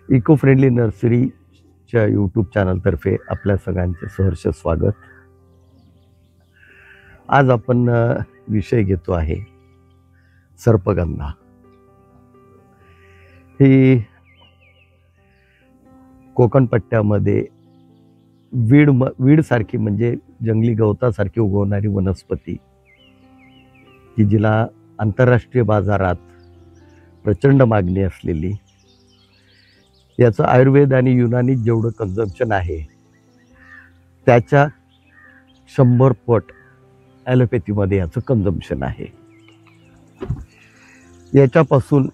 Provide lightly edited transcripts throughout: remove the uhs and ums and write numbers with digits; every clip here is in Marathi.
इको फ्रेंडली नर्सरीच्या यूट्यूब चॅनलतर्फे आपल्या सगळ्यांचे सहर्ष स्वागत. आज आपण विषय घेतो आहे सर्पगंधा. ही कोकण पट्ट्यामध्ये वीड सारखी म्हणजे जंगली गवतासारखी उगवणारी वनस्पती, की जिला आंतरराष्ट्रीय बाजारात प्रचंड मागणी असलेली, याचं आयुर्वेद आणि युनानी जेवढं कन्झम्पशन आहे त्याच्या 100 पट ॲलोपॅथीमध्ये याचं कन्झम्पशन आहे. याच्यापासून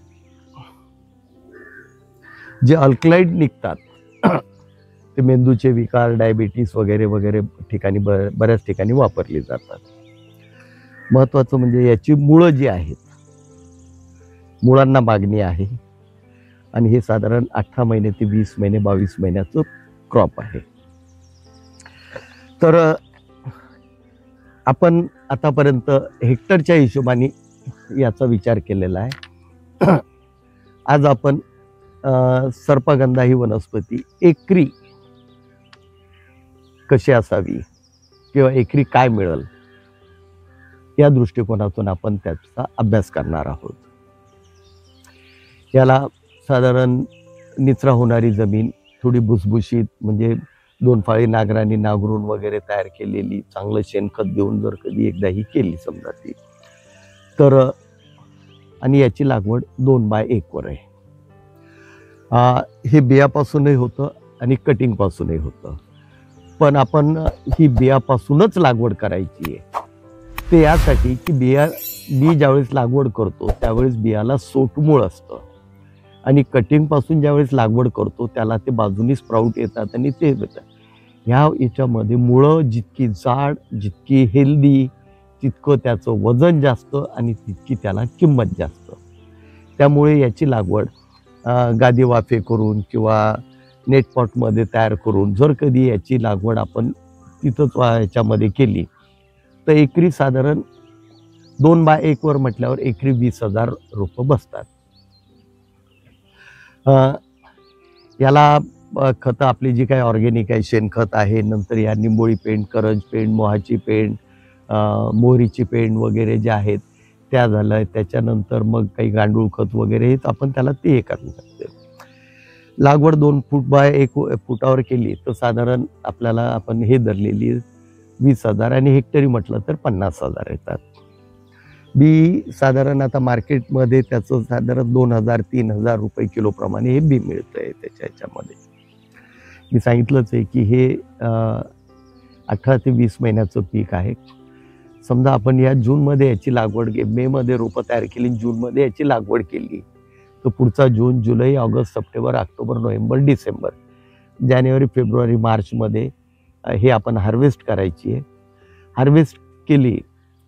जे अल्कलाइड निघतात ते मेंदूचे विकार, डायबिटीस वगैरे वगैरे ठिकाणी बऱ्याच ठिकाणी वापरली जातात. महत्त्वाचं म्हणजे याची मुळं जी आहेत, मुळांना मागणी आहे आणि हे साधारण 18 महिने ते 20 महिने 22 महिन्याचं क्रॉप आहे. तर आपण आतापर्यंत हेक्टरच्या हिशोबाने याचा विचार केलेला आहे. आज आपण सर्पगंधा ही वनस्पती एकरी कशी असावी किंवा एकरी काय मिळेल या दृष्टिकोनातून आपण त्याचा अभ्यास करणार आहोत. याला साधारण निचरा होणारी जमीन, थोडी भुसभुशीत म्हणजे 2 फाळी नांगरांनी नांगरून वगैरे तयार केलेली, चांगलं शेणखत देऊन जर कधी एकदा ही केली समजा ती तर, आणि याची लागवड 2 बाय 1 वर आहे. हे बियापासूनही होतं आणि कटिंगपासूनही होतं, पण आपण ही बियापासूनच लागवड करायची आहे. ते यासाठी की बी ज्यावेळेस लागवड करतो त्यावेळेस बियाला सोटमूळ असतं आणि कटिंगपासून ज्यावेळेस लागवड करतो त्याला ते बाजूनी स्प्राऊट येतात आणि ते येतात. याच्यामध्ये मुळं जितकी जाड, जितकी हेल्दी, तितकं त्याचं वजन जास्त आणि तितकी त्याला किंमत जास्त. त्यामुळे याची लागवड गादी वाफे करून किंवा नेटपॉटमध्ये तयार करून जर कधी याची लागवड आपण तिथंच याच्यामध्ये केली तर एकरी साधारण 2 बाय 1 वर म्हटल्यावर एकरी 20,000 रोपं बसतात. याला खतं आपली जी काही ऑर्गॅनिक आहे, शेणखत आहे, नंतर या निंबोळी पेंड, करंज पेंड, मोहाची पेंड, मोहरीची पेंड वगैरे जे आहेत त्या झालं. त्याच्यानंतर मग काही गांडूळ खत वगैरे हेच आपण त्याला ते हे करू शकतो. लागवड 2 फूट बाय 1 फुटावर केली तर साधारण आपल्याला आपण हे धरलेली 20,000 आणि हेक्टरी म्हटलं तर 50,000 येतात. बी साधारण आता मार्केटमध्ये त्याचं साधारण 2,000-3,000 रुपये किलोप्रमाणे हे बी मिळतं आहे. त्याच्या ह्याच्यामध्ये मी सांगितलंच आहे की हे 18 ते 20 महिन्याचं पीक आहे. समजा आपण या जूनमध्ये याची लागवड मेमध्ये रोपं तयार केली, जूनमध्ये याची लागवड केली तर पुढचा जून, जुलै, August, September, October, November, December, जानेवारी, फेब्रुवारी, मार्चमध्ये हे आपण हार्वेस्ट करायची आहे. हार्वेस्ट केली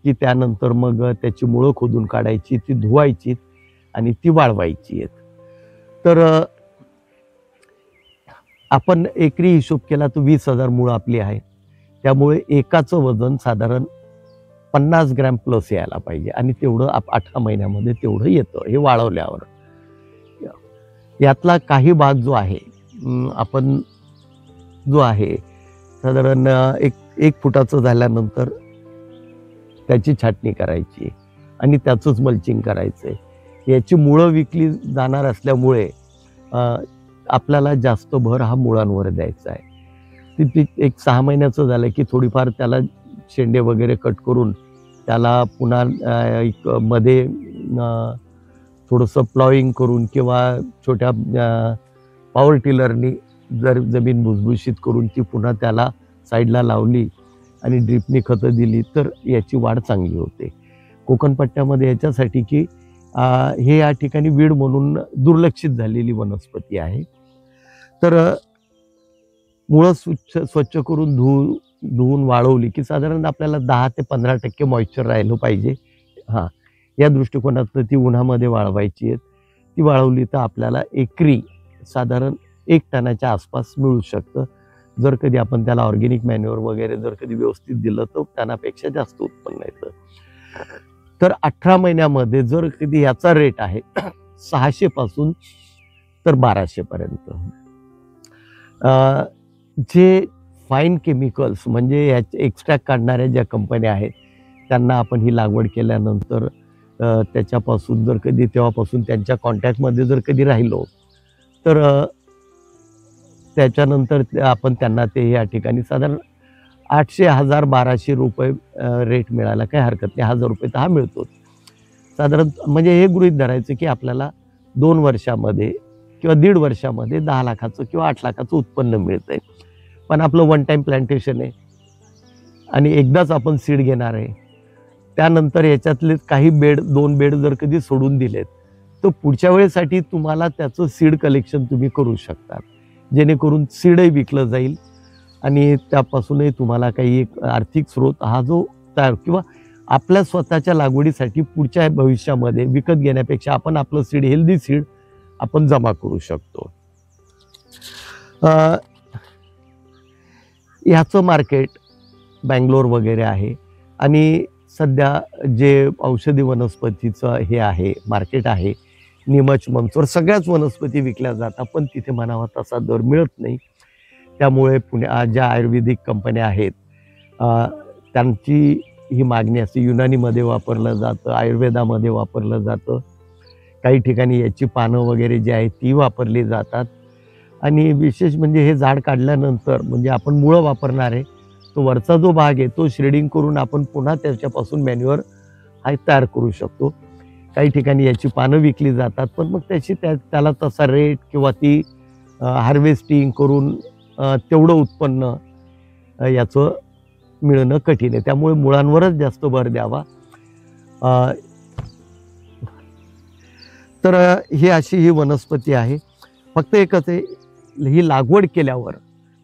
की त्यानंतर मग त्याची मुळं खोदून काढायची, ती धुवायची आणि ती वाळवायची आहेत. तर आपण एकरी हिशोब केला तर 20,000 मुळं आपली आहे. त्यामुळे एकाचं वजन साधारण 50 ग्रॅम प्लस यायला पाहिजे आणि तेवढं 18 महिन्यामध्ये तेवढं येतं हे वाळवल्यावर. यातला काही भाग जो आहे आपण जो आहे साधारण 1 फुटाचं झाल्यानंतर त्याची छाटणी करायची आणि त्याचंच मल्चिंग करायचं आहे. याची मुळं विकली जाणार असल्यामुळे आपल्याला जास्त भर हा मुळांवर द्यायचा आहे. ती 1-6 महिन्याचं झालं की थोडीफार त्याला शेंडे वगैरे कट करून त्याला पुन्हा एक मध्ये थोडंसं प्लॉईंग करून किंवा छोट्या पॉवर टिलरनी जर जमीन भुसभुशीत करून ती पुन्हा त्याला साईडला लावली आणि ड्रिपनी खतं दिली तर याची वाढ चांगली होते. कोकण पट्ट्यामध्ये याच्यासाठी की हे या ठिकाणी वीड म्हणून दुर्लक्षित झालेली वनस्पती आहे. तर मुळं स्वच्छ करून धुवून वाळवली की साधारण आपल्याला 10 ते 15% मॉइश्चर राहिलं पाहिजे. या दृष्टिकोनातून ती उन्हामध्ये वाळवायची आहे. ती वाळवली तर आपल्याला एकरी साधारण 1 टनाच्या आसपास मिळू शकतं. जर कधी आपण त्याला ऑर्गॅनिक मॅन्युअर वगैरे जर कधी व्यवस्थित दिलं तर टनापेक्षा जास्त उत्पन्न येतं. तर 18 महिन्यामध्ये जर कधी याचा रेट आहे 600 पासून तर 1200 पर्यंत. जे फाईन केमिकल्स म्हणजे याचे एक्स्ट्रॅक्ट काढणाऱ्या ज्या कंपन्या आहेत त्यांना आपण ही लागवड केल्यानंतर त्याच्यापासून जर कधी तेव्हापासून त्यांच्या कॉन्टॅक्टमध्ये जर कधी राहिलो तर त्याच्यानंतर आपण त्यांना ते या ठिकाणी साधारण 800, 1000, 1200 रुपये रेट मिळायला काही हरकत नाही. 1000 रुपये तर हा मिळतोच साधारण. म्हणजे हे गृहीत धरायचं की आपल्याला 2 वर्षामध्ये किंवा 1.5 वर्षामध्ये 10 लाखाचं किंवा 8 लाखाचं उत्पन्न मिळतंय. पण आपलं वन टाईम प्लांटेशन आहे आणि एकदाच आपण सीड घेणार आहे. त्यानंतर याच्यातले काही बेड 2 बेड जर कधी सोडून दिलेत तर पुढच्या वेळेसाठी तुम्हाला त्याचं सीड कलेक्शन तुम्ही करू शकता, जेणेकरून सीडही विकलं जाईल आणि त्यापासूनही तुम्हाला काही एक आर्थिक स्रोत हा जो तयार किंवा आपल्या स्वतःच्या लागवडीसाठी पुढच्या भविष्यामध्ये विकत घेण्यापेक्षा आपण आपलं सीड, हेल्दी सीड आपण जमा करू शकतो. ह्याचं मार्केट बँगलोर वगैरे आहे आणि सध्या जे औषधी वनस्पतीचं हे आहे मार्केट आहे, निमच, मंचोर सगळ्याच वनस्पती विकल्या जातात, पण तिथे म्हणावा तसा दर मिळत नाही. त्यामुळे ज्या आयुर्वेदिक कंपन्या आहेत त्यांची ही मागणी असते. युनानीमध्ये वापरलं जातं, आयुर्वेदामध्ये वापरलं जातं, काही ठिकाणी याची पानं वगैरे जी आहेत ती वापरली जातात. आणि विशेष म्हणजे हे झाड काढल्यानंतर म्हणजे आपण मुळं वापरणार आहे, तो वरचा जो भाग आहे तो श्रेडिंग करून आपण पुन्हा त्याच्यापासून मॅन्युअर हा तयार करू शकतो. काही ठिकाणी याची पानं विकली जातात, पण मग त्याला तसा रेट किंवा ती हार्वेस्टिंग करून तेवढं उत्पन्न याचं मिळणं कठीण आहे. त्यामुळे मुळांवरच जास्त भर द्यावा. तर ही अशी ही वनस्पती आहे. फक्त एकच आहे, ही लागवड केल्यावर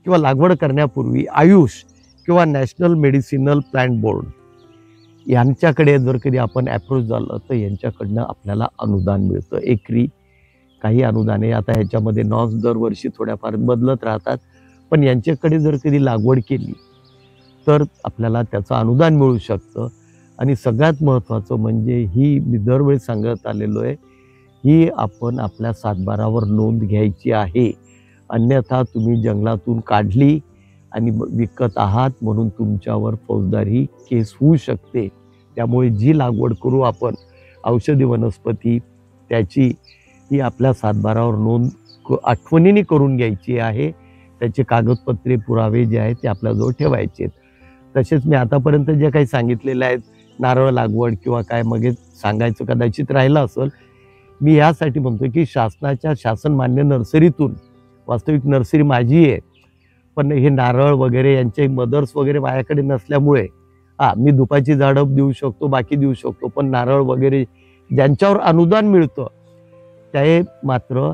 किंवा लागवड करण्यापूर्वी आयुष किंवा नॅशनल मेडिसिनल प्लांट बोर्ड यांच्याकडे जर कधी आपण ॲप्रोच झालं तर यांच्याकडनं आपल्याला अनुदान मिळतं. एकरी काही अनुदान आहे. आता ह्याच्यामध्ये नॉस दरवर्षी थोड्याफार बदलत राहतात, पण यांच्याकडे जर कधी लागवड केली तर आपल्याला त्याचं अनुदान मिळू शकतं. आणि सगळ्यात महत्त्वाचं म्हणजे ही मी दरवेळी सांगत आलेलो आहे, ही आपण आपल्या सातबारावर नोंद घ्यायची आहे. अन्यथा तुम्ही जंगलातून काढली आणि विकत आहात म्हणून तुमच्यावर फौजदारी केस होऊ शकते. त्यामुळे जी लागवड करू आपण औषधी वनस्पती त्याची ही आपल्या सातबारावर नोंद आठवणीने करून घ्यायची आहे. त्याचे कागदपत्रे पुरावे जे आहेत ते आपल्याजवळ ठेवायचे आहेत. तसेच मी आतापर्यंत जे काही सांगितलेलं आहे नारळ लागवड किंवा काय मग सांगायचं कदाचित राहिलं असेल, मी यासाठी म्हणतो की शासनाच्या शासनमान्य नर्सरीतून, वास्तविक नर्सरी माझी आहे पण हे नारळ वगैरे यांचे मदर्स वगैरे माझ्याकडे नसल्यामुळे मी धुपाची झाडं देऊ शकतो, बाकी देऊ शकतो, पण नारळ वगैरे ज्यांच्यावर अनुदान मिळतं ते मात्र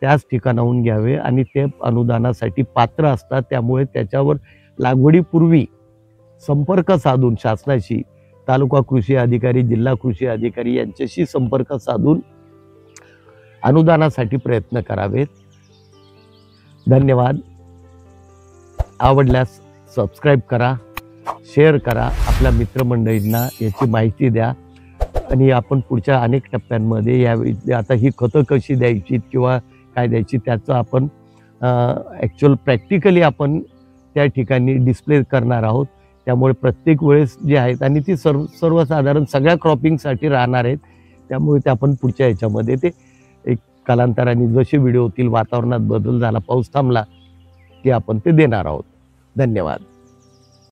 त्याच ठिकाणाहून घ्यावे आणि ते अनुदानासाठी पात्र असतात. त्यामुळे त्याच्यावर लागवडीपूर्वी संपर्क साधून शासनाशी, तालुका कृषी अधिकारी, जिल्हा कृषी अधिकारी यांच्याशी संपर्क साधून अनुदानासाठी प्रयत्न करावेत. धन्यवाद. आवडल्यास सबस्क्राईब करा, शेअर करा, आपल्या मित्रमंडळींना याची माहिती द्या आणि आपण पुढच्या अनेक टप्प्यांमध्ये या आता ही खतं कशी द्यायची किंवा काय द्यायची त्याचं आपण ॲक्च्युअल प्रॅक्टिकली आपण त्या ठिकाणी डिस्प्ले करणार आहोत. त्यामुळे प्रत्येक वेळेस जे आहेत आणि ती सर्वसाधारण सगळ्या क्रॉपिंगसाठी राहणार आहेत. त्यामुळे ते आपण पुढच्या ह्याच्यामध्ये ते एक कालांतराने जसे व्हिडिओ होतील, वातावरणात बदल झाला, पाऊस थांबला की आपण ते देणार आहोत. धन्यवाद.